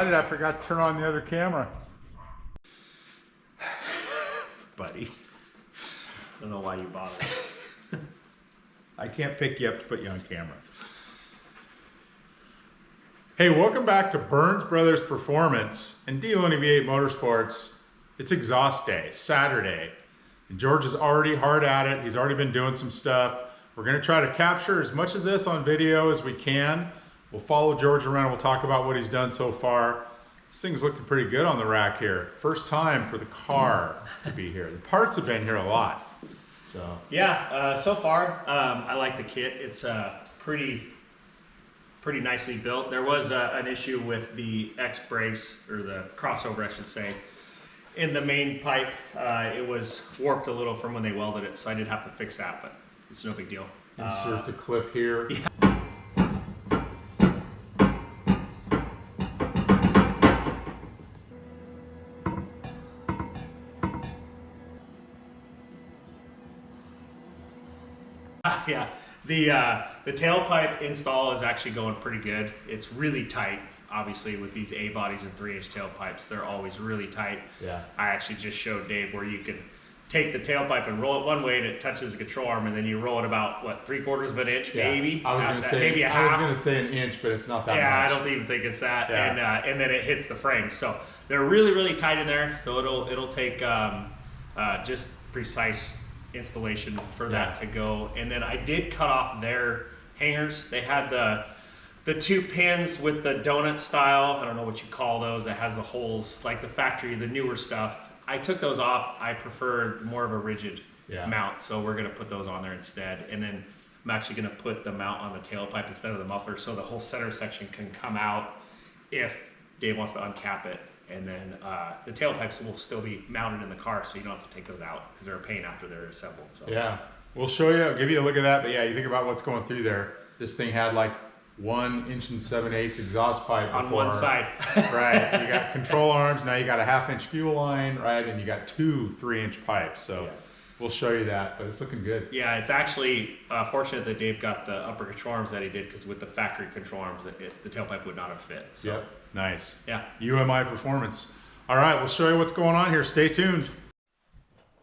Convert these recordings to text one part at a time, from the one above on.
excited I forgot to turn on the other camera. Buddy. I don't know why you bothered. I can't pick you up to put you on camera. Hey, welcome back to Burns Brothers Performance and D-Loney V8 Motorsports. It's exhaust day, Saturday. And George is already hard at it. He's already been doing some stuff. We're gonna try to capture as much of this on video as we can. We'll follow George around. We'll talk about what he's done so far. This thing's looking pretty good on the rack here. First time for the car to be here. The parts have been here a lot. So yeah, so far I like the kit. It's pretty nicely built. There was an issue with the X brace, or the crossover, I should say. In the main pipe, it was warped a little from when they welded it, so I did have to fix that, but it's no big deal. insert the clip here. Yeah. Yeah, the tailpipe install is actually going pretty good. It's really tight, obviously, with these A bodies and 3/8 tailpipes. They're always really tight. Yeah. I actually just showed Dave where you can take the tailpipe and roll it one way and it touches the control arm, and then you roll it about, what, 3/4 of an inch, maybe? I was gonna say, maybe a half. I was gonna say an inch, but it's not that much. Yeah, I don't even think it's that. Yeah. And then it hits the frame. So they're really tight in there. So it'll take just precise installation for that to go. And then I did cut off their hangers. They had the two pins with the donut style. I don't know what you call those. That has the holes like the factory, the newer stuff. I took those off. I prefer more of a rigid mount, so we're gonna put those on there instead. And then I'm actually gonna put the mount on the tailpipe instead of the muffler, so the whole center section can come out if Dave wants to uncap it. And then the tailpipes will still be mounted in the car, so you don't have to take those out because they're a pain after they're assembled. So. Yeah, we'll show you, I'll give you a look at that. But yeah, you think about what's going through there. This thing had like 1 inch and 7/8 exhaust pipe on one side. Right, you got control arms, now you got a 1/2 inch fuel line, right? And you got 2 3-inch pipes. So we'll show you that, but it's looking good. Yeah, it's actually fortunate that Dave got the upper control arms that he did, because with the factory control arms, the tailpipe would not have fit. So. Yep, nice. Yeah. UMI Performance. All right, we'll show you what's going on here. Stay tuned.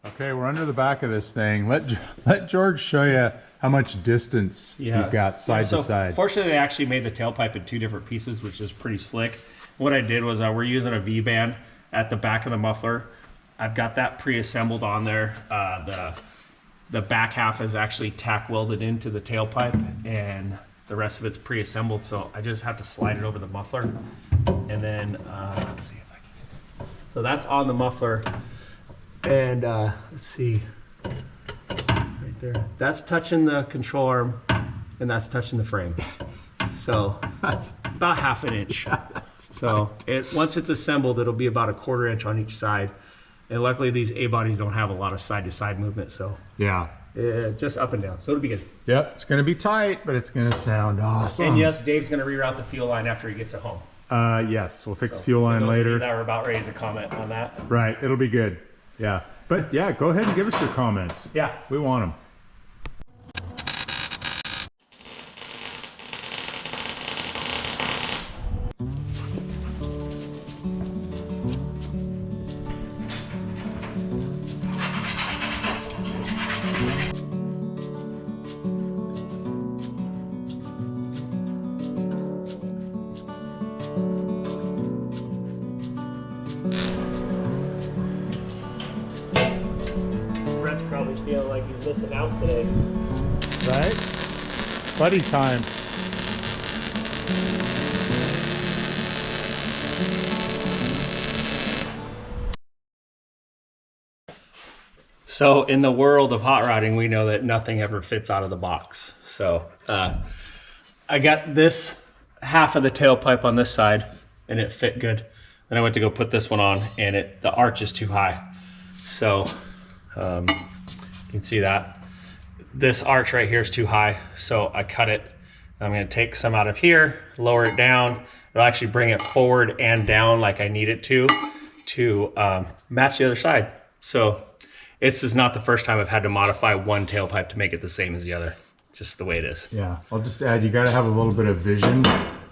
Okay, we're under the back of this thing. Let George show you how much distance you've got side to side. Fortunately, they actually made the tailpipe in 2 different pieces, which is pretty slick. What I did was we're using a V-band at the back of the muffler. I've got that pre-assembled on there. The back half is actually tack welded into the tailpipe, and the rest of it's pre-assembled, so I just have to slide it over the muffler. And then, let's see if I can. So that's on the muffler. And let's see, right there. That's touching the control arm, and that's touching the frame. So that's about 1/2 inch. So once it's assembled, it'll be about 1/4 inch on each side. And luckily, these A bodies don't have a lot of side-to-side movement, so yeah, just up and down. So it'll be good. Yep, it's gonna be tight, but it's gonna sound awesome. And yes, Dave's gonna reroute the fuel line after he gets it home. Yes, we'll fix the fuel line later. That we're about ready to comment on that. Right, it'll be good. Yeah, but yeah, go ahead and give us your comments. Yeah, we want them. probably feeling like he's missing out today. Right? Buddy time. So in the world of hot rodding, we know that nothing ever fits out of the box. So I got this half of the tailpipe on this side and it fit good. Then I went to go put this one on and the arch is too high. So you can see that. This arch right here is too high, so I cut it. I'm gonna take some out of here, lower it down. It'll actually bring it forward and down like I need it to match the other side. So this is not the first time I've had to modify one tailpipe to make it the same as the other. Just the way it is. Yeah, I'll just add, you gotta have a little bit of vision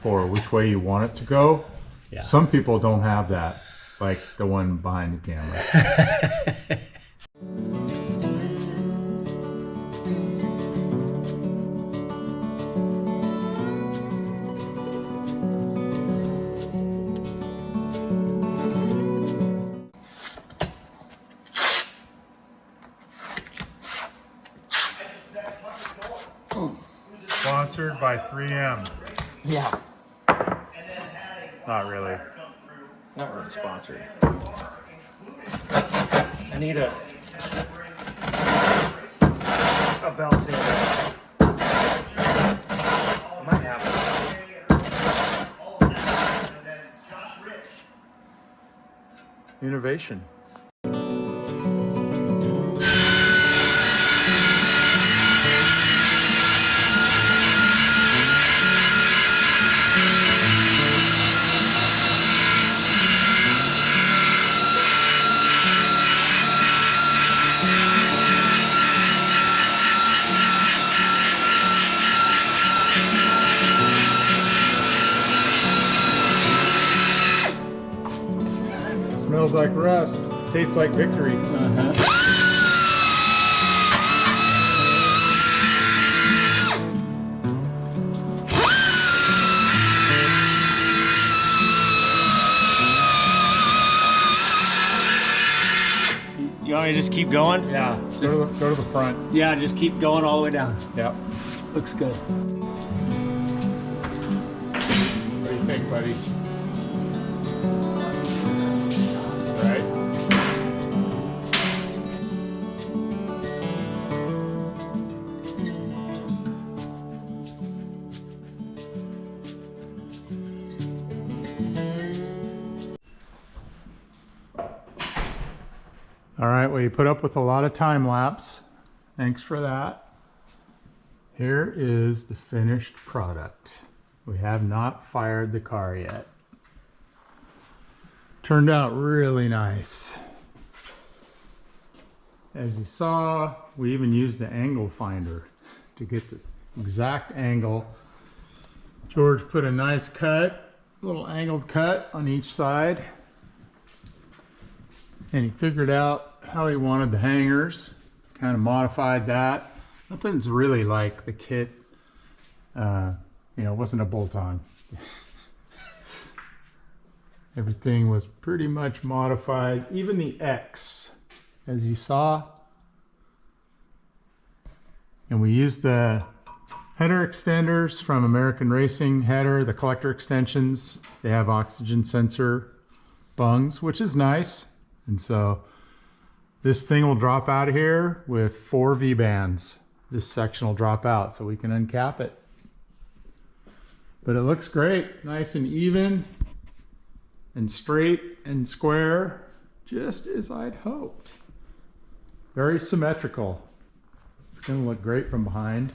for which way you want it to go. Yeah. Some people don't have that, like the one behind the camera. Sponsored by 3M. Yeah. Not really. Not really sponsored. I need a belt sander. I might have one. Innovation. Smells like rust, tastes like victory. You want me to just keep going? Yeah, go to the front. Yeah, just keep going all the way down. Yep. Looks good. What do you think, buddy? Right? All right, well, you put up with a lot of time lapse. Thanks for that. Here is the finished product. We have not fired the car yet. Turned out really nice. As you saw, we even used the angle finder to get the exact angle. George put a nice cut, little angled cut on each side. And he figured out how he wanted the hangers, kind of modified that. Nothing's really like the kit, you know, it wasn't a bolt-on. Everything was pretty much modified, even the X, as you saw. And we used the header extenders from American Racing header, the collector extensions. They have oxygen sensor bungs, which is nice. And so this thing will drop out of here with 4 V-bands. This section will drop out so we can uncap it. But it looks great, nice and even and straight and square, just as I'd hoped. Very symmetrical. It's gonna look great from behind.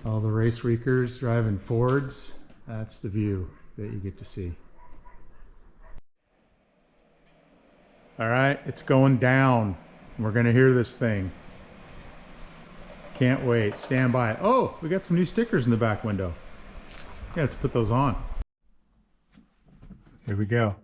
All the race weekers driving Fords, that's the view that you get to see. All right, it's going down. We're gonna hear this thing. Can't wait, stand by. Oh, we got some new stickers in the back window. You have to put those on. Here we go.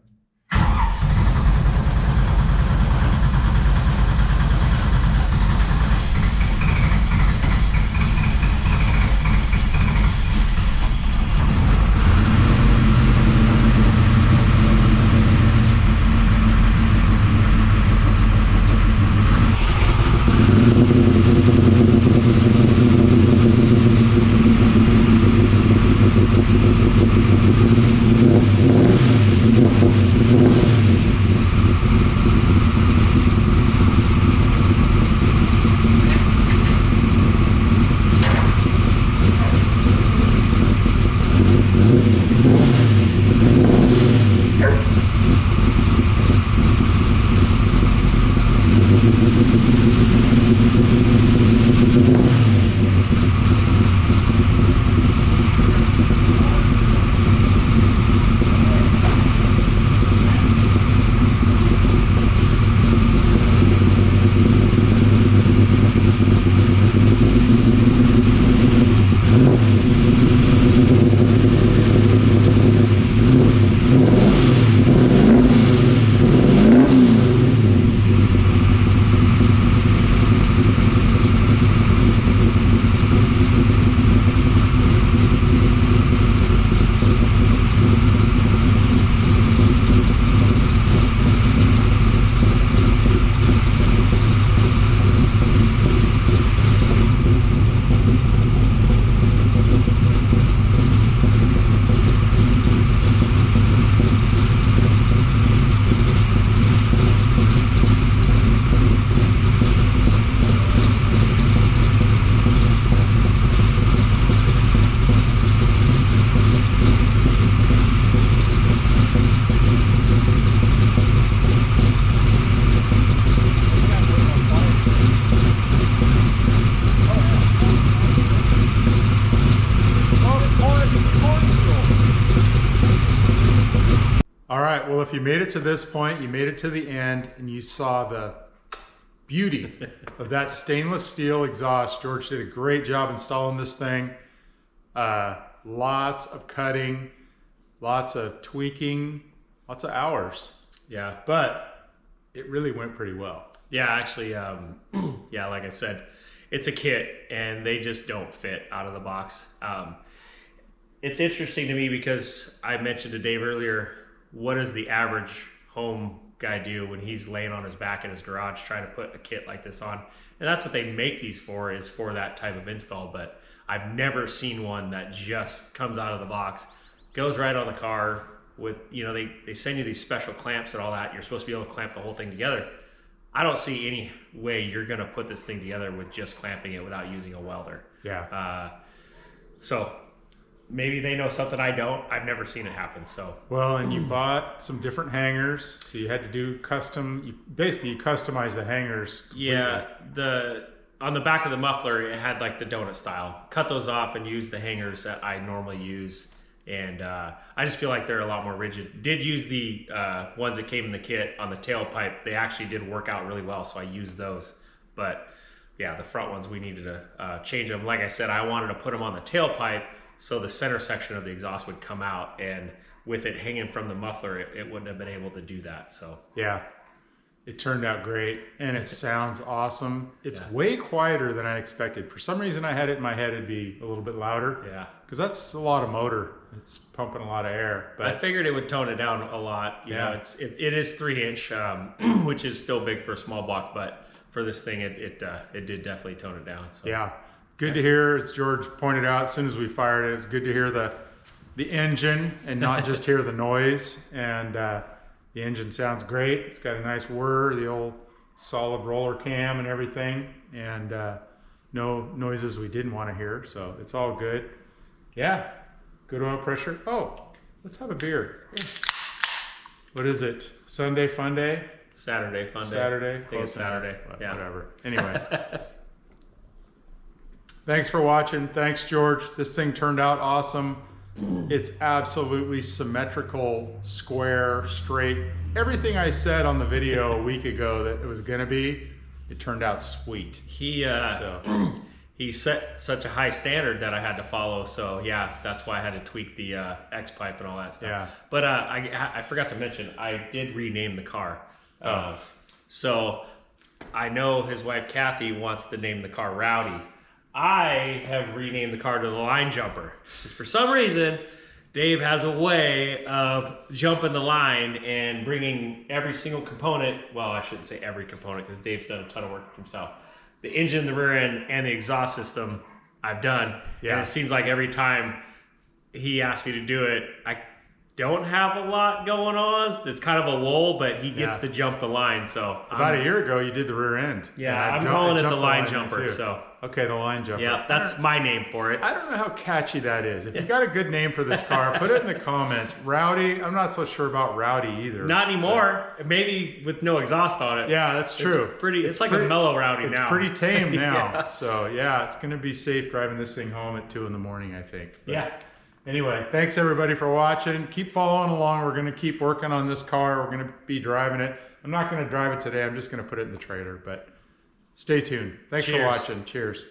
All right, well, if you made it to this point, you made it to the end, and you saw the beauty of that stainless steel exhaust. George did a great job installing this thing. Lots of cutting, lots of tweaking, lots of hours. Yeah. But it really went pretty well. Yeah, actually, yeah, like I said, it's a kit, and they just don't fit out of the box. It's interesting to me because I mentioned to Dave earlier, what does the average home guy do when he's laying on his back in his garage trying to put a kit like this on? And that's what they make these for, is for that type of install. But I've never seen one that just comes out of the box, goes right on the car with, you know, they send you these special clamps and all that. You're supposed to be able to clamp the whole thing together. I don't see any way you're going to put this thing together with just clamping it without using a welder. Yeah. So maybe they know something I don't. I've never seen it happen. So well, and you bought some different hangers, so you had to do custom. You customized the hangers completely. Yeah, on the back of the muffler, it had like the donut style. Cut those off and use the hangers that I normally use. And I just feel like they're a lot more rigid. Did use the ones that came in the kit on the tailpipe. They actually did work out really well, so I used those. But yeah, the front ones, we needed to change them. Like I said, I wanted to put them on the tailpipe so the center section of the exhaust would come out. And with it hanging from the muffler, it wouldn't have been able to do that. So yeah, it turned out great, and it sounds awesome. It's way quieter than I expected. For some reason, I had it in my head it'd be a little bit louder. Yeah. Because that's a lot of motor. It's pumping a lot of air. But I figured it would tone it down a lot. You know, it is 3-inch, which is still big for a small block, but for this thing, it did definitely tone it down. So. Yeah, good to hear. As George pointed out, as soon as we fired it, it's good to hear the engine and not just hear the noise. And the engine sounds great. It's got a nice whir, the old solid roller cam and everything, and no noises we didn't want to hear. So it's all good. Yeah, good oil pressure. Oh, let's have a beer. What is it? Sunday fun day? Saturday fun day. Saturday? I think it's Saturday. Yeah. Whatever. Anyway. Thanks for watching. Thanks, George. This thing turned out awesome. It's absolutely symmetrical, square, straight. Everything I said on the video a week ago that it was going to be, it turned out sweet. He set such a high standard that I had to follow. So yeah, that's why I had to tweak the X pipe and all that stuff. Yeah. But I forgot to mention, I did rename the car. So I know his wife Kathy wants to name the car Rowdy. I have renamed the car to the Line Jumper, because for some reason Dave has a way of jumping the line and bringing every single component. Well, I shouldn't say every component, because Dave's done a ton of work himself. The engine, the rear end, and the exhaust system I've done. Yeah. And it seems like every time he asks me to do it, I don't have a lot going on. It's kind of a lull, but he gets to jump the line. So about a year ago, you did the rear end. Yeah, I'm calling it the Line Jumper. So okay, the Line Jumper. Yeah, that's my name for it. I don't know how catchy that is. If you got a good name for this car, put it in the comments. Rowdy. I'm not so sure about Rowdy either. Not anymore. Maybe with no exhaust on it. Yeah, that's true. It's like a mellow Rowdy now. It's pretty tame now. Yeah. So yeah, it's going to be safe driving this thing home at 2 in the morning, I think. But yeah. Anyway, thanks everybody for watching. Keep following along. We're going to keep working on this car. We're going to be driving it. I'm not going to drive it today. I'm just going to put it in the trailer, but stay tuned. Thanks for watching. Cheers.